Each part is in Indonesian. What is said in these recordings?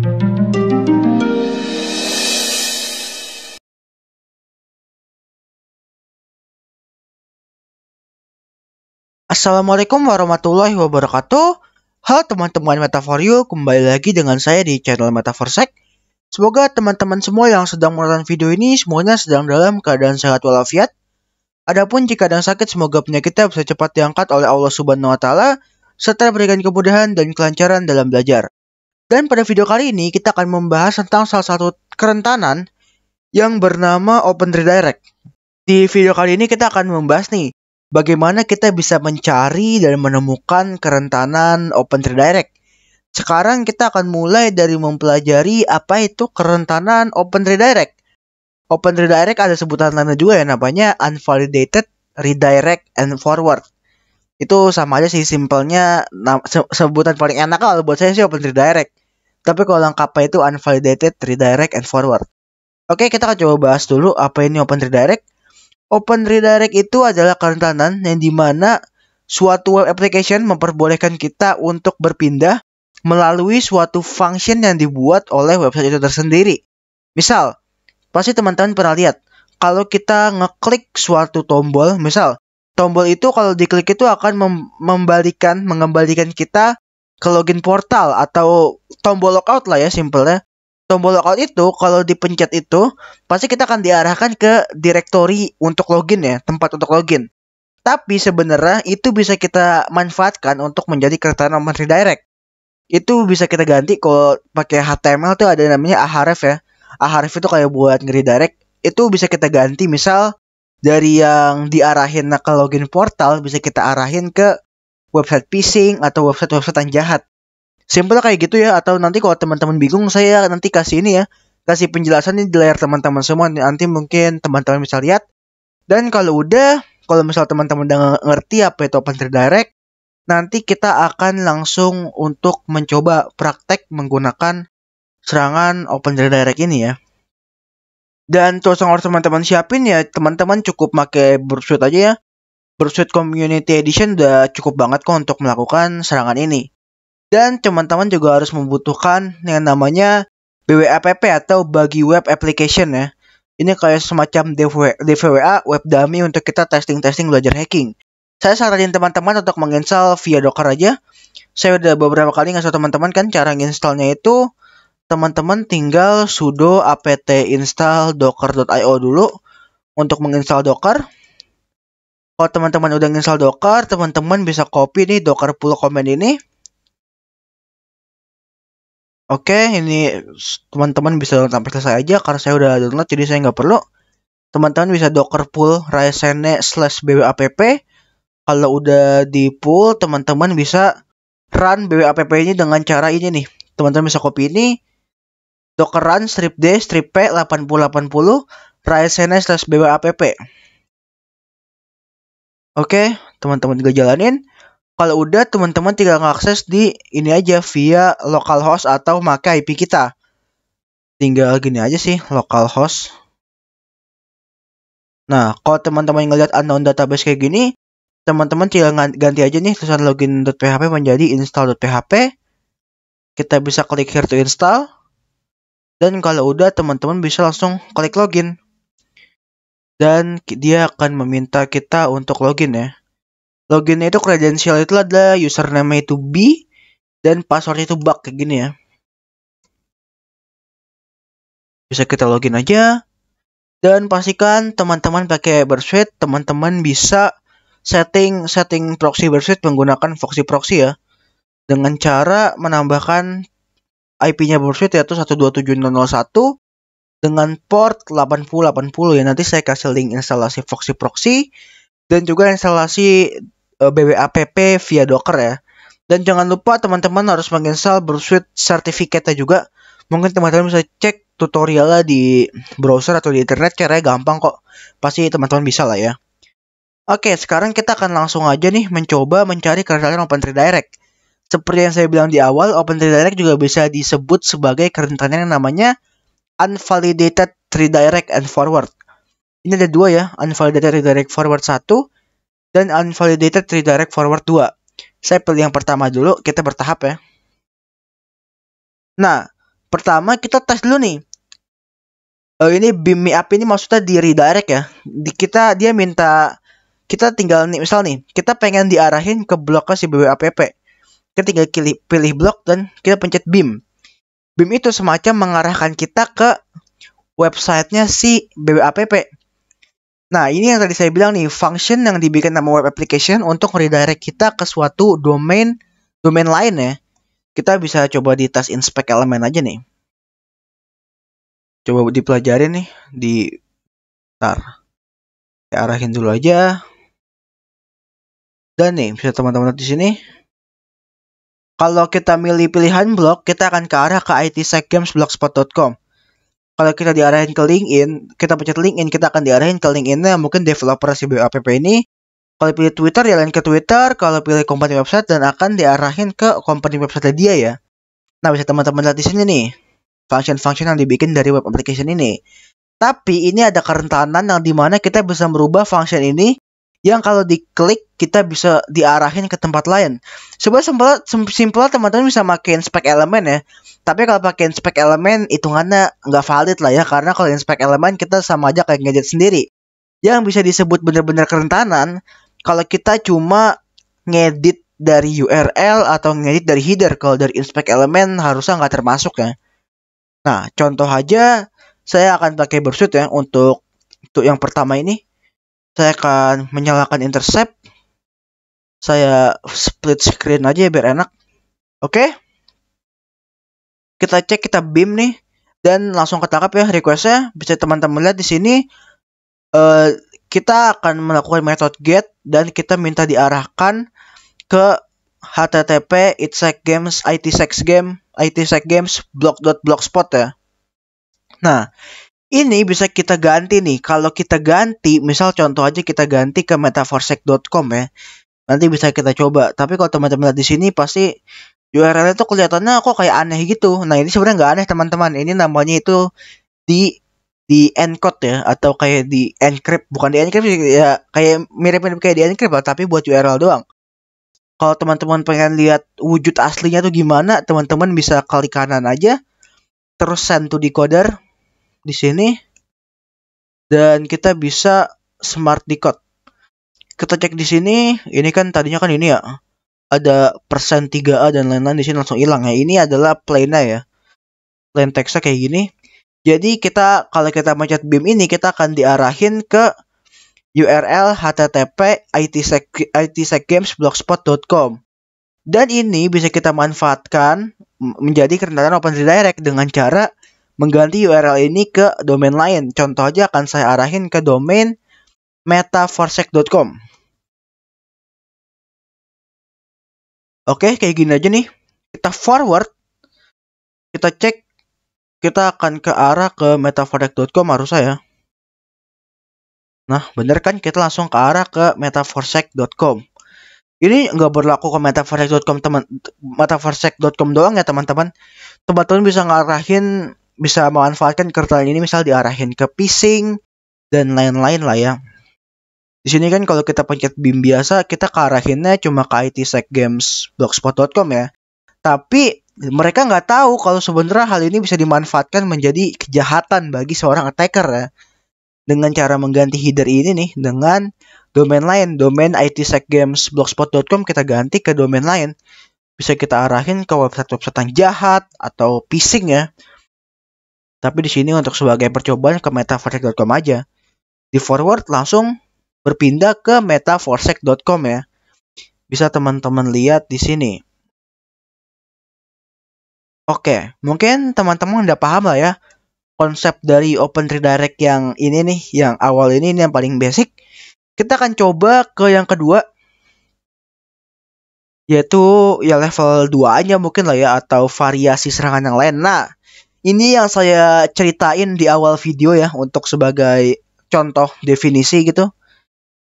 Assalamualaikum warahmatullahi wabarakatuh. Halo teman-teman Metaforio, kembali lagi dengan saya di channel Metaforsek. Semoga teman-teman semua yang sedang menonton video ini semuanya sedang dalam keadaan sehat walafiat. Adapun jika ada yang sakit, semoga penyakitnya bisa cepat diangkat oleh Allah Subhanahu wa Ta'ala, serta berikan kemudahan dan kelancaran dalam belajar. Dan pada video kali ini kita akan membahas tentang salah satu kerentanan yang bernama Open Redirect. Di video kali ini kita akan membahas nih, bagaimana kita bisa mencari dan menemukan kerentanan Open Redirect. Sekarang kita akan mulai dari mempelajari apa itu kerentanan Open Redirect. Open Redirect ada sebutan lainnya juga ya, namanya Unvalidated Redirect and Forward. Itu sama aja sih, simpelnya sebutan paling enak kalau buat saya sih Open Redirect. Tapi kalau lengkapnya itu Unvalidated Redirect and Forward. Oke, kita akan coba bahas dulu apa ini Open Redirect. Open Redirect itu adalah kerentanan yang dimana suatu web application memperbolehkan kita untuk berpindah melalui suatu function yang dibuat oleh website itu tersendiri. Misal, pasti teman-teman pernah lihat, kalau kita ngeklik suatu tombol, misal, tombol itu kalau diklik itu akan mengembalikan kita ke login portal atau tombol logout lah ya simpelnya. Tombol logout itu kalau dipencet itu pasti kita akan diarahkan ke directory untuk login ya, tempat untuk login. Tapi sebenarnya itu bisa kita manfaatkan untuk menjadi kerentanan Open Redirect. Itu bisa kita ganti kalau pakai HTML tuh ada namanya ahref ya. Ahref itu kayak buat nge-redirect. Itu bisa kita ganti, misal dari yang diarahin ke login portal bisa kita arahin ke website phishing atau website-website yang jahat. Simpel kayak gitu ya, atau nanti kalau teman-teman bingung, saya nanti kasih ini ya, kasih penjelasan di layar teman-teman semua, nanti mungkin teman-teman bisa lihat. Dan kalau misal teman-teman udah ngerti apa itu Open Redirect, nanti kita akan langsung untuk mencoba praktek menggunakan serangan Open Redirect ini ya. Dan tools yang harus teman-teman siapin ya, teman-teman cukup pakai Burpsuite aja ya. Burpsuite Community Edition udah cukup banget kok untuk melakukan serangan ini. Dan teman-teman juga harus membutuhkan yang namanya BWAPP atau Buggy Web Application ya. Ini kayak semacam DVWA, web dummy untuk kita testing-testing belajar hacking. Saya saranin teman-teman untuk menginstal via Docker aja. Saya udah beberapa kali ngasih teman-teman kan cara nginstalnya itu. Teman-teman tinggal sudo apt install docker.io dulu untuk menginstal Docker. Kalau teman-teman udah nginstal Docker, teman-teman bisa copy nih Docker pull command ini. Oke, ini teman-teman bisa download sampai selesai aja karena saya udah download jadi saya nggak perlu. Teman-teman bisa docker pull raisene/bwapp. Kalau udah di pull, teman-teman bisa run bwapp ini dengan cara ini nih. Teman-teman bisa copy ini, docker run strip d strip p 8080 raisene/bwapp. Oke, teman-teman juga jalanin. Kalau udah, teman-teman tinggal ngakses di ini aja via localhost atau pakai IP kita. Tinggal gini aja sih, localhost. Nah, kalau teman-teman ngeliat unknown database kayak gini, teman-teman tinggal ganti aja nih tulisan login.php menjadi install.php. Kita bisa klik here to install. Dan kalau udah, teman-teman bisa langsung klik login. Dan dia akan meminta kita untuk login ya. Loginnya itu kredensial itu adalah username itu B dan password itu bug kayak gini ya. Bisa kita login aja. Dan pastikan teman-teman pakai Burpsuite, teman-teman bisa setting proxy Burpsuite menggunakan Foxy Proxy ya. Dengan cara menambahkan IP-nya Burpsuite yaitu 127.0.1 dengan port 8080 ya. Nanti saya kasih link instalasi Foxy Proxy dan juga instalasi BWAPP via Docker ya. Dan jangan lupa teman-teman harus menginstal Burpsuite Certificate-nya juga. Mungkin teman-teman bisa cek tutorialnya di browser atau di internet, caranya gampang kok. Pasti teman-teman bisa lah ya. Oke, sekarang kita akan langsung aja nih mencoba mencari kerentanan Open Redirect. Seperti yang saya bilang di awal, Open Redirect juga bisa disebut sebagai kerentanan yang namanya Unvalidated Redirect and Forward. Ini ada dua ya, Unvalidated Redirect Forward 1 dan Unvalidated Redirect Forward 2. Saya pilih yang pertama dulu, kita bertahap ya. Nah, Pertama kita tes dulu nih. Ini beam me up ini maksudnya di redirect ya. Dia minta kita tinggal nih, misal nih, kita pengen diarahin ke blok si BWAPP. Kita tinggal pilih blok dan kita pencet beam. Beam itu semacam mengarahkan kita ke websitenya si BWAPP. Nah, ini yang tadi saya bilang nih, function yang dibikin nama web application untuk redirect kita ke suatu domain lain ya. Kita bisa coba di tes inspect element aja nih. Coba dipelajarin nih arahin dulu aja. Dan nih, bisa teman-teman lihat di sini. Kalau kita milih pilihan blog, kita akan ke arah ke itsecgamesblogspot.com. Kalau kita diarahin ke LinkedIn, kita pencet LinkedIn, kita akan diarahin ke LinkedIn-nya mungkin developer si BWAPP ini. Kalau pilih Twitter, diarahin ke Twitter. Kalau pilih company website, dan akan diarahin ke company website dia ya. Nah, bisa teman-teman lihat di sini nih, function-function yang dibikin dari web application ini. Tapi ini ada kerentanan yang dimana kita bisa merubah function ini, yang kalau diklik kita bisa diarahin ke tempat lain. Sebenarnya simple teman-teman bisa pakai inspect element ya. Tapi kalau pakai inspect element hitungannya nggak valid lah ya, karena kalau inspect element kita sama aja kayak ngedit sendiri. Yang bisa disebut benar-benar kerentanan kalau kita cuma ngedit dari URL atau ngedit dari header. Kalau dari inspect element harusnya nggak termasuk ya. Nah, contoh aja saya akan pakai Bursuit ya untuk yang pertama ini. Saya akan menyalakan intercept. Saya split screen aja biar enak. Oke. Kita cek, kita beam nih, dan langsung ketangkap ya requestnya. Bisa teman-teman lihat di sini. Kita akan melakukan method get dan kita minta diarahkan ke http itsecgames.blog.blogspot ya. Nah, ini bisa kita ganti nih. Kalau kita ganti, misal contoh aja kita ganti ke metaforsec.com ya. Nanti bisa kita coba. Tapi kalau teman-teman lihat di sini pasti URL itu kelihatannya kok kayak aneh gitu. Nah, ini sebenarnya nggak aneh teman-teman. Ini namanya itu di encode ya, atau kayak di encrypt. Bukan di encrypt ya, kayak mirip-mirip kayak di encrypt lah, tapi buat URL doang. Kalau teman-teman pengen lihat wujud aslinya tuh gimana, teman-teman bisa klik kanan aja, terus send to decoder di sini, dan kita bisa smart decode. Kita cek di sini, ini kan tadinya kan ini ya, ada persen 3A dan lain-lain, di sini langsung hilang ya. Ini adalah plain-nya ya, plain text-nya kayak gini. Jadi kalau kita mencet beam ini, kita akan diarahin ke URL http itsecgamesblogspot.com. Dan ini bisa kita manfaatkan menjadi kerentanan open redirect dengan cara mengganti URL ini ke domain lain. Contoh aja akan saya arahin ke domain metaforsec.com. Oke, kayak gini aja nih. Kita forward. Kita cek. Kita akan ke arah ke metaforsec.com harusnya ya. Nah, bener kan? Kita langsung ke arah ke metaforsec.com. Ini nggak berlaku ke metaforsec.com metaforsec.com doang ya teman-teman. Teman-teman bisa bisa memanfaatkan kerentanan ini, misal diarahin ke phishing dan lain-lain lah ya. Di sini kan kalau kita pencet beam biasa, kita kearahinnya cuma ke itsecgamesblogspot.com ya. Tapi mereka nggak tahu kalau sebenarnya hal ini bisa dimanfaatkan menjadi kejahatan bagi seorang attacker ya. Dengan cara mengganti header ini nih dengan domain lain, domain itsecgamesblogspot.com kita ganti ke domain lain. Bisa kita arahin ke website-website yang jahat atau phishing ya. Tapi di sini untuk sebagai percobaan ke metaforsec.com aja. Di forward langsung berpindah ke metaforsec.com ya. Bisa teman-teman lihat di sini. Oke, mungkin teman-teman udah paham lah ya konsep dari open redirect yang ini nih, yang awal ini yang paling basic. Kita akan coba ke yang kedua, yaitu ya level 2 aja mungkin lah ya, atau variasi serangan yang lain. Nah, ini yang saya ceritain di awal video ya, untuk sebagai contoh definisi gitu.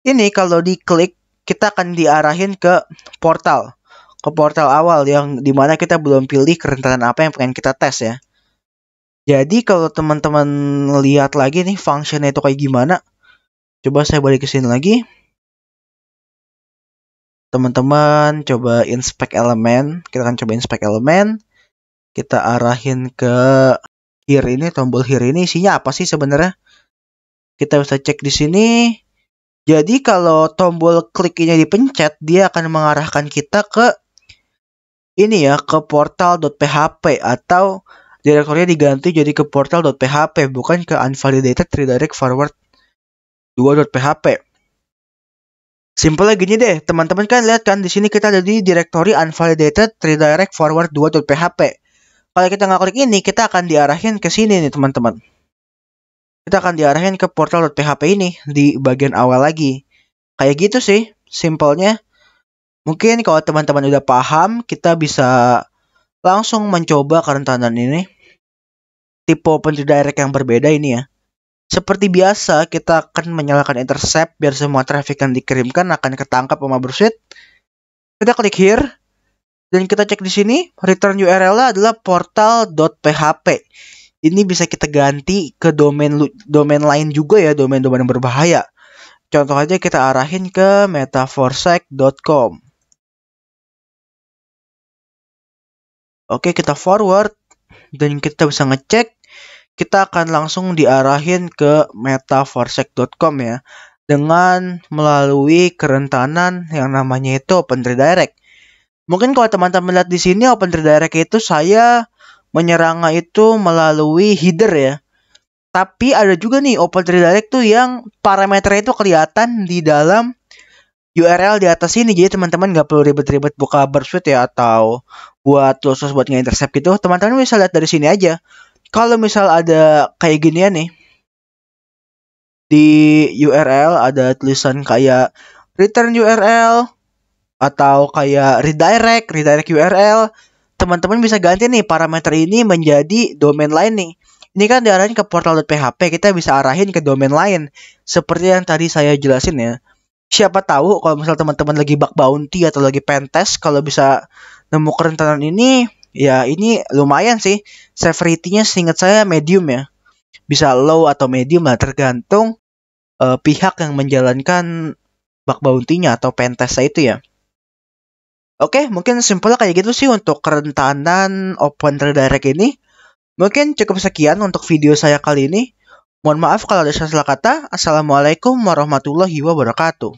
Ini kalau diklik, kita akan diarahin ke portal awal yang dimana kita belum pilih kerentanan apa yang pengen kita tes ya. Jadi kalau teman-teman lihat lagi nih functionnya itu kayak gimana, coba saya balik ke sini lagi. Teman-teman coba inspect element, kita akan coba inspect element. Kita arahin ke here ini, tombol here ini isinya apa sih sebenarnya? Kita bisa cek di sini. Jadi kalau tombol klik ini dipencet, dia akan mengarahkan kita ke ini ya, ke portal.php atau direktorinya diganti jadi ke portal.php, bukan ke unvalidated redirect forward 2.php. Simpelnya gini deh, teman-teman kan lihat kan di sini kita ada di direktori unvalidated redirect forward 2.php. Kalau kita nggak klik ini, kita akan diarahin ke sini nih teman-teman. Kita akan diarahin ke portal.php ini di bagian awal lagi. Kayak gitu sih, simpelnya. Mungkin kalau teman-teman udah paham, kita bisa langsung mencoba kerentanan ini. Tipe open redirect yang berbeda ini ya. Seperti biasa, kita akan menyalakan intercept biar semua traffic yang dikirimkan akan ketangkap sama Bursuit. Kita klik here dan kita cek di sini, return URL-nya adalah portal.php. Ini bisa kita ganti ke domain lain juga ya, domain-domain berbahaya. Contoh aja kita arahin ke metaforsec.com. Oke, kita forward dan kita bisa ngecek. Kita akan langsung diarahin ke metaforsec.com ya, dengan melalui kerentanan yang namanya itu open redirect. Mungkin kalau teman-teman lihat di sini open redirect itu saya menyerangnya itu melalui header ya. Tapi ada juga nih open redirect tuh yang parameternya itu kelihatan di dalam URL di atas ini. Jadi teman-teman nggak perlu ribet-ribet buka Bursuit ya atau buat khusus buat nge-intercept gitu. Teman-teman bisa lihat dari sini aja. Kalau misal ada kayak ginian nih, di URL ada tulisan kayak return URL atau kayak redirect URL, teman-teman bisa ganti nih parameter ini menjadi domain lain nih. Ini kan diarahin ke portal.php, kita bisa arahin ke domain lain seperti yang tadi saya jelasin ya. Siapa tahu kalau misal teman-teman lagi bug bounty atau lagi pentest, kalau bisa nemu kerentanan ini, ya ini lumayan sih. Severity-nya seingat saya medium ya. Bisa low atau medium lah, tergantung pihak yang menjalankan bug bounty-nya atau pentest itu ya. Oke, mungkin simpelnya kayak gitu sih untuk kerentanan open redirect ini. Mungkin cukup sekian untuk video saya kali ini. Mohon maaf kalau ada salah kata. Assalamualaikum warahmatullahi wabarakatuh.